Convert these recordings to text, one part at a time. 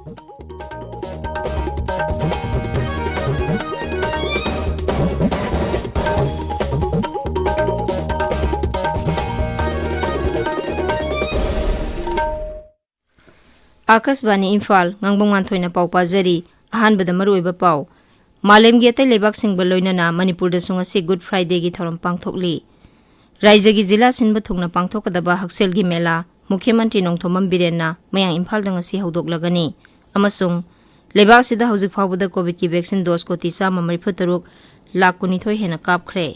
Akashvani Imphal Ngangbam Nganthoi पाउ पाजरी अहानबदा मरुओइबा पाउ मालेमगी अतै लेबाकसिंगबा लोइनना मणिपुरदा सुंगसी गुड फ्राइडे गी थौरम पांगथोकली राइजगी जिला सिनबा थुंगना पांगथोकदबा हक्सेलगी मेला मुख्यमंत्री नोंथोमम बिरेनना मयांग इम्फाल दंगसी हौदोकलगनी अमसुंग लेबाकसिदा हौजिक फावबदा कोविड की वैक्सीन डोज कोटी 137 लाख 19 हेना कापख्रे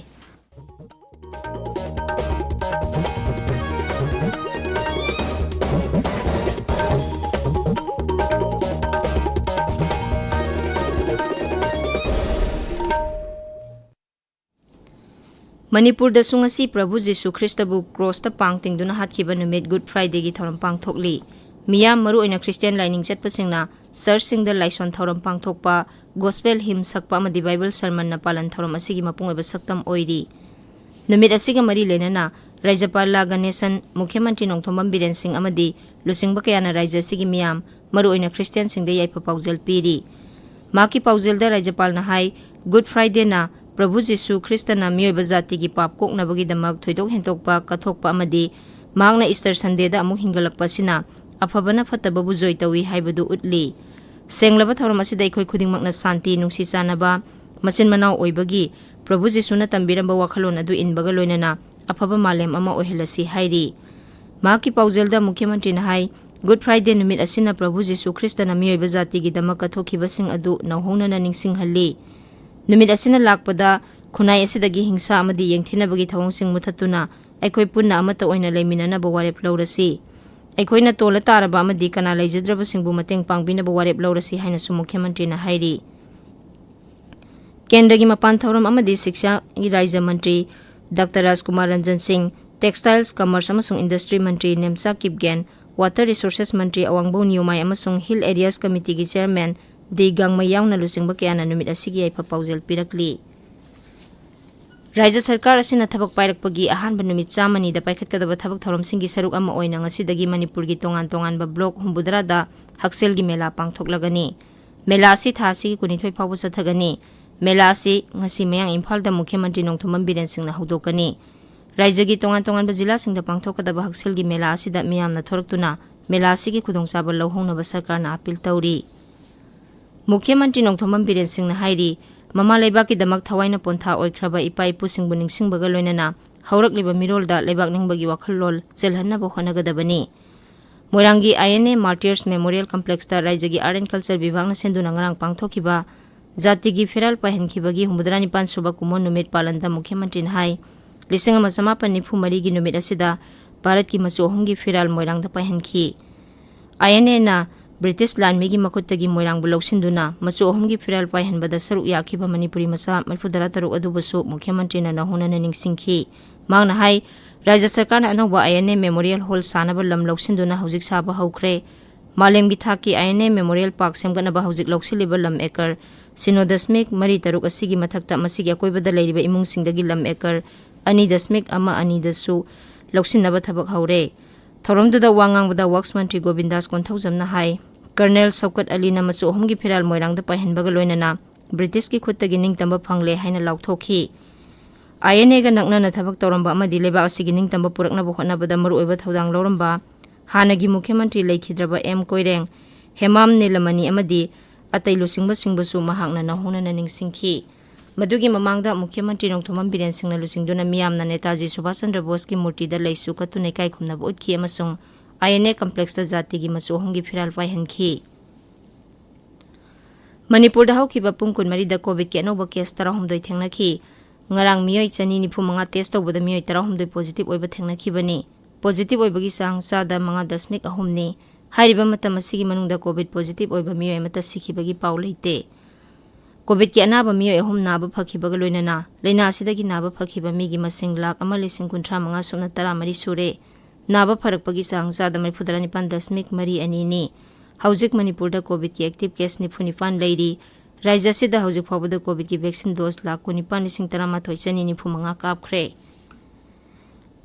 मणिपुर दसुंगसी प्रभु जीशु ख्रिस्तबु क्रॉस ता पांगतिंगदुना हातखिबा नुमित गुड फ्राइडे गी थौरम पांगथोकली मियाम मरु ओइना क्रिश्चियन लाइनिंग चटपसिंगना सर्चसिंगदा लाइसोन थौरम पांगथोकपा गोस्पेल हिम सकपा अमदि बाइबल सरमन ना पालन थौरम असिगी मपुंग ओइबा सक्तम ओइरी नुमित असिगा मरी लेनना राज्यपाल ला गणेशन मुख्यमंत्री नोंथोमम बिरेन सिंह अमदि लुसिंगबा कयाना राज्य सिगी मियाम मरु ओइना क्रिश्चियन सिंगदा याइफा पाउजल पीरी माकी पाउजलदा राज्यपाल ना हाई गुड फ्राइडे ना प्रभु जीशु ख्रिस्तना मियोइबा जाति की पाप कोकनबगी दमक थोइदोक हेंतोकपा कथोकपा अमदि मांगना ईस्टर संडेदा अमुक हिंगलकपासिना अफबना फतबबु जोय तवी हाइबदु उतली सेंगलबा थौरम असिदा अखोय खुदिंगमकना शांति नुंसी चानबा मचिन मनाव ओइबगी प्रभु जीशुना तंबिरंबा वाखलोन अदु इनबगा लोइनना अफबा मालेम अमा ओहेलसी हाइरी माकी पाउजलदा मुख्यमंत्री ना हाई गुड फ्राइडे नुमित असिना प्रभु जीशु ख्रिस्तना मियोइबा जाति की दमक कथोखिबसिंग अदु नौहोनना निंगसिंगहल्ली नुमित असिना लाकपदा खुनाई असिदगी हिंसा अमदि येंथिनबगी थवंगसिंग मुथतुना अखोय पुन्ना अमता ओइना लेमिननबा वारेप लौरसी अखोयना तोला तारबा अमदि कना लेजद्रबसिंगबु मतेंग पांगबिनबा वारेप लौरसी हाइनसु मुख्यमंत्रीना हाइरी केंद्र की मपान थौरम अमदि शिक्षा की राज्य मंत्री doctor Rajkumar Ranjan Singh textiles commerce अमसुंग इंडस्ट्री मंत्री नेमसा किपगेन वाटर रिसोर्सेस मंत्री अवांगबो न्यूमाई अमसुंग हिल एरियाज कमिटी की चेयरमैन दी गांगमई यावना लुसिंगबा कयाना नुमित असिगी याइफा पाउजल पिरकली राज्य सरकार असिना थबक पाइरकपगी अहानबा नुमित चामनीदा पाइखतकदबा थबक थौरमसिंगी सरुक अमा ओइना ngasiदगी मणिपुरगी तोंगान तोंगानबा ब्लॉक हुंबुदरादा हक्सेलगी मेला पांगथोकलगनी मेला असि थासी 19 फावबा चथगनी मेला असि ngasi मयांग इम्फालदा मुख्यमंत्री नोंथोमम बिरेन सिंहना हौदोकनी राज्यगी तोंगान तोंगानबा जिला सिंहदा पांगथोकदबा हक्सेलगी मेला असिदा मियामना थोरकतुना मेला असिगी खुदोंचाबा लौहौनबा सरकारना अपील तौरी मुख्यमंत्री नोंथोमम बिरेन सिंहना हाइरी ममा लेबाकी दमक थवाइना पोंथा ओइख्रबा इपा इपुसिंगबु निंगसिंगबगा लोइनना हौरकलिबा मिरोलदा लेबाक निंगबगी वाखललोल चेलहन्नबा होनगदबनी मोइरांगी आईएनए मार्टियर्स मेमोरियल कम्प्लेक्स दा राज्यगी आर्ट एंड कल्चर विभागना सेंदुना ngarang पांगथोखिबा जातिगी फेराल पाहनखिबगी 95 सुबा कुमोन नुमित पालनदा मुख्यमंत्री हाई 1994 गी नुमित असिदा भारत की मचु अहुमगी फेराल मोइरांगदा पाहनखि आईएनए ना ब्रिटिश लानमीगी मकुत्तगी मोइरांगबु लौसिंदुना मचु अहुमगी फेराल पाहनबदा सरुक याखिबा मणिपुरी मसा 73 अदुबसु मुख्यमंत्रीना नहोनना निंगसिंखि मांगना हाई राज्य सरकार अनौबा आईएनए मेमोरियल हॉल सानबा लम लौसिंदुना हौजिक साबा हौख्रे मालेमगी थाकी आईएनए मेमोरियल पार्क सेमगनबा हौजिक लौसिलिबा लम एकर 0.3 असिगी मथक्ता मसिगी अकोइबदा लेरिबा इमुंगसिंगदगी लम एकर 2.1 दसु लौसिनबा थबक हौरे थौरमदुदा वांगांगबदा वर्क्स मंत्री गोविंदास कोंथौजमना हाई कर्नल सौकत अलीना मचु अहुमगी फेराल मोइरांगदा पाहनबगा लोइनना ब्रिटिश की खुत्तगी निंगतंबा फंगले हाइना लाउथोखि आईएनए गा नकनना थबक तौरंबा अमदि लेबा असिगी निंगतंबा पुरकनबा होनबदा मरुओइबा थौदांग लौरंबा हानगी मुख्यमंत्री लेखिद्रबा एम कोइरेंग हेमाम नीलमणि अमदि अतै लुसिंगबा सिंगबसु महांगना नहोनना निंगसिंखि मदुगी ममांगदा मुख्यमंत्री नोंथोमम बिरेन सिंहना लुसिंगदुना मियामना नेताजी सुभाष चंद्र बोस की मूर्तिदा लैसु कतुनै काई खुमनबा उतखि अमसुंग आईएनए कम्प्लेक्स जाति मचु अहुमगी फेराल पाइहनखि मणिपुर हौखिबा पुंग 14 कोविड के अनौबा case 12 थेंगनखि ngarang miyoi chani nifu manga test tawbada miyoi 12 positive oiba thengnakhibani positive oibagi sang sada manga dasmik ahumni hairiba matam asigi manungda covid positive oiba miyoi mata sikhibagi paw leite covid ki anaba miyoi ahum naba phakhibaga loinana leina asidagi naba phakhiba migi masing lakh amali singkunthra manga suna 13 sure naba pharakpagi sang sada 49.3 ani ni haujik manipur da covid ki active case 95 leiri राज्य से हौजिक फाउबदा covid की vaccine dose lakh 19,13 चनी 95 कापख्रे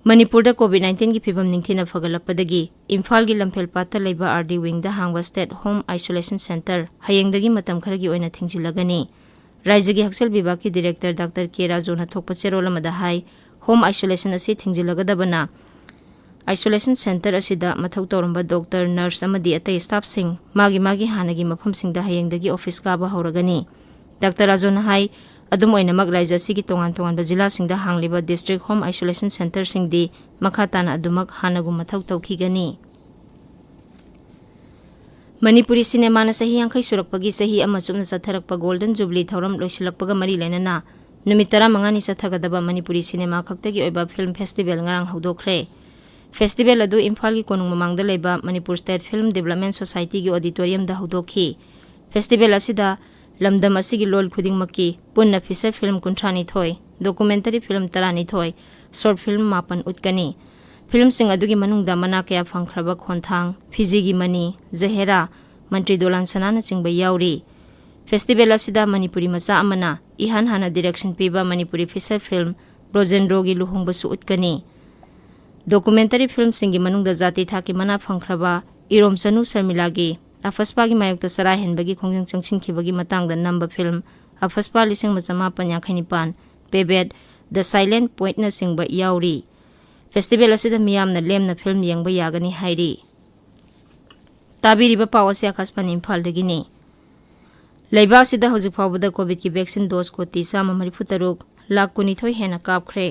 Manipur COVID-19 की फिवम निंगथीना फगलपदगी इम्फाल की लंफेल पाता लेबा RD wing दा हांगवा state home isolation centre हयेंगदगी मतम खरगी ओइना थिंगजिलगनी राज्य की हक्सेल विभाग की डायरेक्टर डॉक्टर के राजोना थोकप चेरोल अमदा हाई होम आइसोलेशन असी थिंगजिलगदबना आइसोलेशन सेंटर असिदा मथौ तौरंबा डॉक्टर नर्स अमदी अतै स्टाफ सिंग मागी हानगी मफम सिंगदा हयेंगदगी ऑफिस काबा हौरगनी डॉक्टर राजोना हाई अदुम ओइनमक राज्य असिगी तोंगान तोंगान जिला सिंगदा हांगलिबा डिस्ट्रिक्ट होम आइसोलेशन सेंटर सिंगदी मखाताना अदुमक हानगु मथौ तौखिगनी मणिपुरी सिनेमा न सही यांखै सुरकपगी सही अमा चुमना चथरकपा गोल्डन जुबली थौरम लोइसिलकपगा मरी लेनना नुमित 15 चथगदबा मणिपुरी सिनेमा खक्तगी ओइबा फिल्म फेस्टिवल ngarang हौदोखरे फेस्टिवल अदु इम्फाल की कोनुंग ममांगदा लेबा Manipur state film development society की ऑडिटोरियम दा हौदोखी फेस्टिवल असिदा लमदम असिगी लोल खुदिंगमकी पुन्ना feature film 53 documentary film 13 short film 9 उतकनी फिल्म सिंग अदुगी मनुंगदा मना कया फंगख्रबा खोंथांग फिजीगी मनी जहेरा मंत्री दोलान सनाना चिंगबा याउरी फेस्टिवल असिदा मणिपुरी मचा अमना इहान हाना डायरेक्शन पीबा मणिपुरी फीचर फिल्म ब्रोजेंड्रोगी लुहुंगबसु उतकनी डॉक्यूमेंटरी फिल्म सिंगी मनुंगदा जाति थाकी मना फंगख्रबा इरोम चनु शर्मिलागी अफस्पागी मायुक्ता सरा हेनबगी खोंजंग चंगसिनखिबगी मतंगदा नंबर फिल्म अफस्पा 1955 पेबेट द साइलेंट पॉइंट न सिंगबा याउरी फेस्टिवल असिदा मियामना लेमना फिल्म यंगबा यागनी हाइरी ताबिरिबा पावसे आकाशपान इम्फाल दगिनी लेबा सिदा हौजिक फावबदा कोविड की वैक्सीन डोज को 30 लाख 19 हेना कापख्रे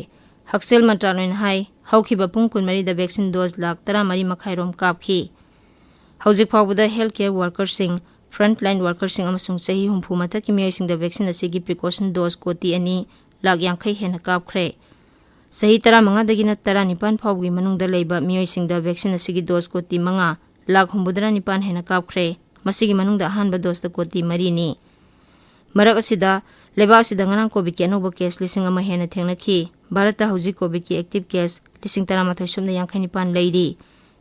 हक्सेल मंत्रालयन हाई हौखिबा पुंग 14 दा वैक्सीन डोज लाख 13 मखाइरोम कापखी हौजिक फावबदा हेल्थ केयर वर्कर सिंग फ्रंट लाइन वर्कर सिंग अमसुंग सही हुंफु मथकी मियोइसिंग दा वैक्सीन असिगी प्रिकॉशन डोज को 2 लाख 50 हेना कापख्रे सही 15 दगिना 19 फावगी मनुंगदा लेबा मियोइसिंग दा वैक्सीन असिगी डोज को 5 लाख 9 हेना कापख्रे मसिगी मनुंगदा अहानबा डोज दा को 3 नि मरक असिदा लेबा असिदा ngarang कोविड के अनोबा केस 1000 हेना थेंगनखी भारत हौजिक कोविड की एक्टिव केस 13,959 लेरी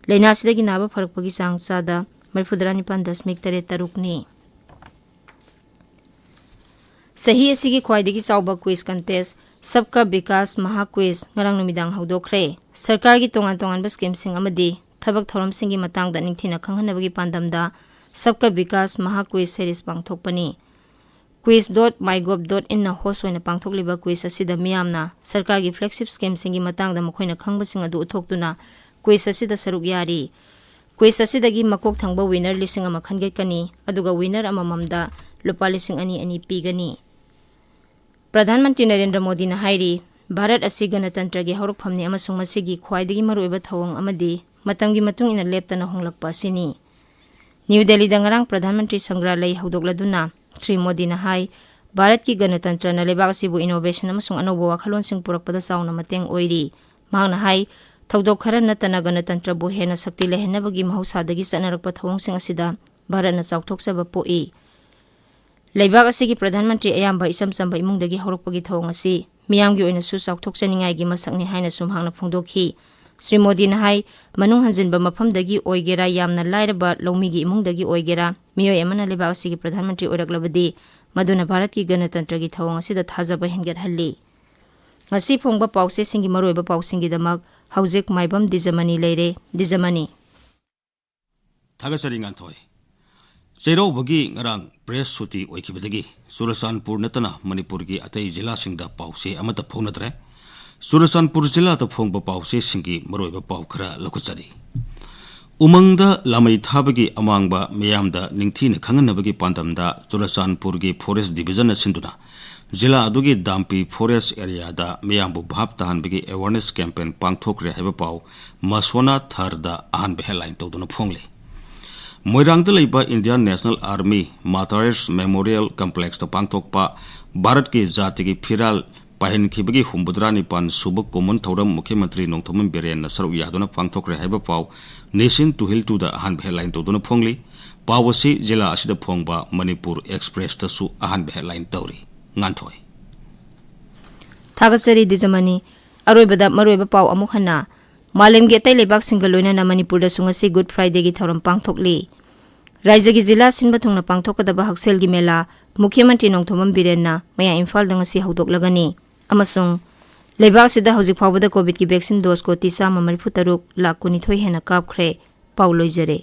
लेना सिदगी नाबा फरकपगी चांग चादा 39.3 नि सही असिगी ख्वाइदगी चाउबा क्विज कंटेस्ट सबका विकास महा क्विज ngarang नुमिदांग हौदोखरे सरकार की तोंगान तोंगान स्कीम सिंग अमदी थबक थौरम सिंगी मतंगदा निंगथिना खंगहनबगी पांदमदा सबका विकास महा क्विज सीरीज पांगथोकपनी quiz.mygov.in na host oina pangthokliba quiz asida miyamna sarkar gi flagship scheme singi matangda mokhoina khangbasing adu uthoktuna quiz asida saruk yari quiz asida gi makok thangba winner lising ama khange kani aduga winner amamamda lupa lising ani ani pigani Pradhan Mantri Narendra Modi na hairi Bharat asi ganatantra gi horok phamni amasung masigi khwaidagi maruiba thawang amadi matamgi matung ina leptana honglakpa sini New Delhi dangarang Pradhan Mantri Sangralai hawdokladuna Sri Modi na hai Bharat ki ganatantra na lebak sibu innovation amasung anobo wakhalon sing purakpada sauna mateng oiri mahang na hai thawdok khara natana ganatantra bu hena sakti lehena bagi mahausadagi sanarakpa thawong sing asida Bharat na chawthoksaba poi lebak asigi Pradhan Mantri ayamba isam samba imungdagi horokpagi thawong asi miyamgi oina su chawthokchaningai gi masakni haina sumhangna phungdokhi Sri Modi na hai manung hanjinba mafamdagi oigera yamna lairaba lawmigi imungdagi oigera miyoi amana lebak asigi Pradhan Mantri oiraklabadi maduna Bharat ki ganatantra gi thawong asida thajaba hengat halli ngasi phongba pause singi maroiba pausingi damak haujik Maibam Dwijamani leire Dwijamani Thagasari Nganthoi Zero bagi ngarang press suti oikibadagi Surasanpur natana Manipur gi atai jila singda pause amata phonatre Surasanpur jila ta phongba pause singi maroiba pau khara lokuchari Umangda lamai thabagi amangba miyamda ningthina khanganabagi pandamda Surasanpur gi forest division asinduna jila adugi dampi forest area da miyambu bhap tahanbagi awareness campaign pangthokre haiba pau masona tharda ahanbe headline tawduna phongle Moirangda leiba Indian National Army Martyrs Memorial Complex to pangthokpa Bharat ki jati ki phiral pahin khibagi humbudrani pan subak common thoram Mukhyamantri Nongthoman Biren na saru yaduna pangthokre haiba pau nation to hill to the ahan headline to duna phongli pawasi jila asida phongba Manipur Express ta su ahan headline tawri Nganthoi Thagasari Dwijamani aroibada maroiba paw amuk hana Malemgi atai lebak singaloina na Manipur da sungasi Good Friday gi thoram pangthokli Raija gi jila sinba thungna pangthokadaba haksel gi mela Mukhyamantri Nongthoman Biren na maya Imphal da ngasi hawdoklagani amasung लेबाक्सिदा हौजिक फाउबदा covid की vaccine dose को 343 लाख 12 हेना कापख्रे पाउ लोइजरे।